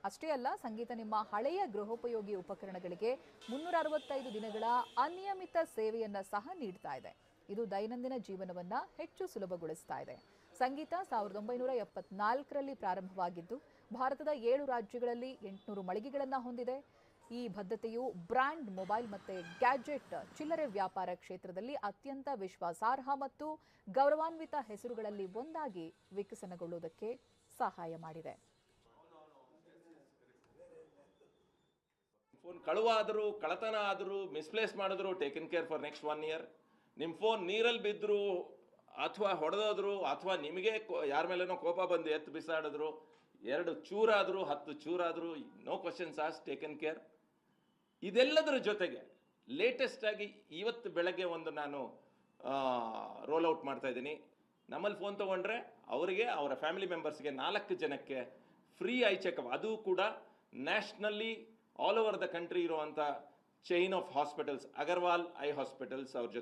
ಅಷ್ಟೇ ಅಲ್ಲ, ಸಂಗೀತ ನಿಮ್ಮ ಹಳೆಯ ಗೃಹೋಪಯೋಗಿ ಉಪಕರಣಗಳಿಗೆ 365 ದಿನಗಳ ಅನಿಯಮಿತ ಸೇವೆಯನ್ನ ಸಹ ನೀಡ್ತಾ ಇದೆ. ಇದು ದೈನಂದಿನ ಜೀವನವನ್ನ ಹೆಚ್ಚು ಸುಲಭಗೊಳಿಸ್ತಾ ಇದೆ. ಸಂಗೀತ 1974ರಲ್ಲಿ ಪ್ರಾರಂಭವಾಗಿದ್ದು ಭಾರತದ 7 ರಾಜ್ಯಗಳಲ್ಲಿ 800 ಮಳಿಗೆಗಳನ್ನು ಹೊಂದಿದೆ. ಈ ಬದ್ಧತೆಯು ಬ್ರ್ಯಾಂಡ್, ಮೊಬೈಲ್ ಮತ್ತು ಗ್ಯಾಜೆಟ್ ಚಿಲ್ಲರೆ ವ್ಯಾಪಾರ ಕ್ಷೇತ್ರದಲ್ಲಿ ಅತ್ಯಂತ ವಿಶ್ವಾಸಾರ್ಹ ಮತ್ತು ಗೌರವಾನ್ವಿತ ಹೆಸರುಗಳಲ್ಲಿ ಒಂದಾಗಿ ವಿಕಸನಗೊಳ್ಳುವುದಕ್ಕೆ ಸಹಾಯ ಮಾಡಿದೆ. ಫೋನ್ ಕಳುವಾದರೂ, ಕಳತನ ಆದರೂ, ಮಿಸ್ಪ್ಲೇಸ್ ಮಾಡಿದ್ರು, taken care for next 1 year. ನಿಮ್ಮ ಫೋನ್ ನೀರಲ್ಲಿ ಬಿದ್ದರು ಅಥವಾ ಹೊಡೆದೋದ್ರು ಅಥವಾ ನಿಮಗೆ ಯಾರ ಮೇಲೇನೋ ಕೋಪ ಬಂದು ಎತ್ತು ಬಿಸಾಡಿದ್ರು, 2 ಚೂರಾದರೂ 10 ಚೂರಾದರೂ, ನೋ ಕ್ವಶನ್ಸ್ ಆಸ್, ಟೇಕನ್ ಕೇರ್. ಇದೆಲ್ಲದರ ಜೊತೆಗೆ ಲೇಟೆಸ್ಟ್ ಆಗಿ ಇವತ್ತು ಬೆಳಗ್ಗೆ ಒಂದು ನಾನು ರೋಲ್ ಔಟ್ ಮಾಡ್ತಾ ಇದ್ದೀನಿ. ನಮ್ಮಲ್ಲಿ ಫೋನ್ ತೊಗೊಂಡ್ರೆ ಅವರಿಗೆ, ಅವರ ಫ್ಯಾಮಿಲಿ ಮೆಂಬರ್ಸ್ಗೆ 4 ಜನಕ್ಕೆ ಫ್ರೀ ಐ ಚೆಕಪ್. ಅದು ಕೂಡ nationally all over the country ಇರುವಂಥ chain of hospitals, Agarwal eye hospitals ಅವ್ರ ಜೊತೆ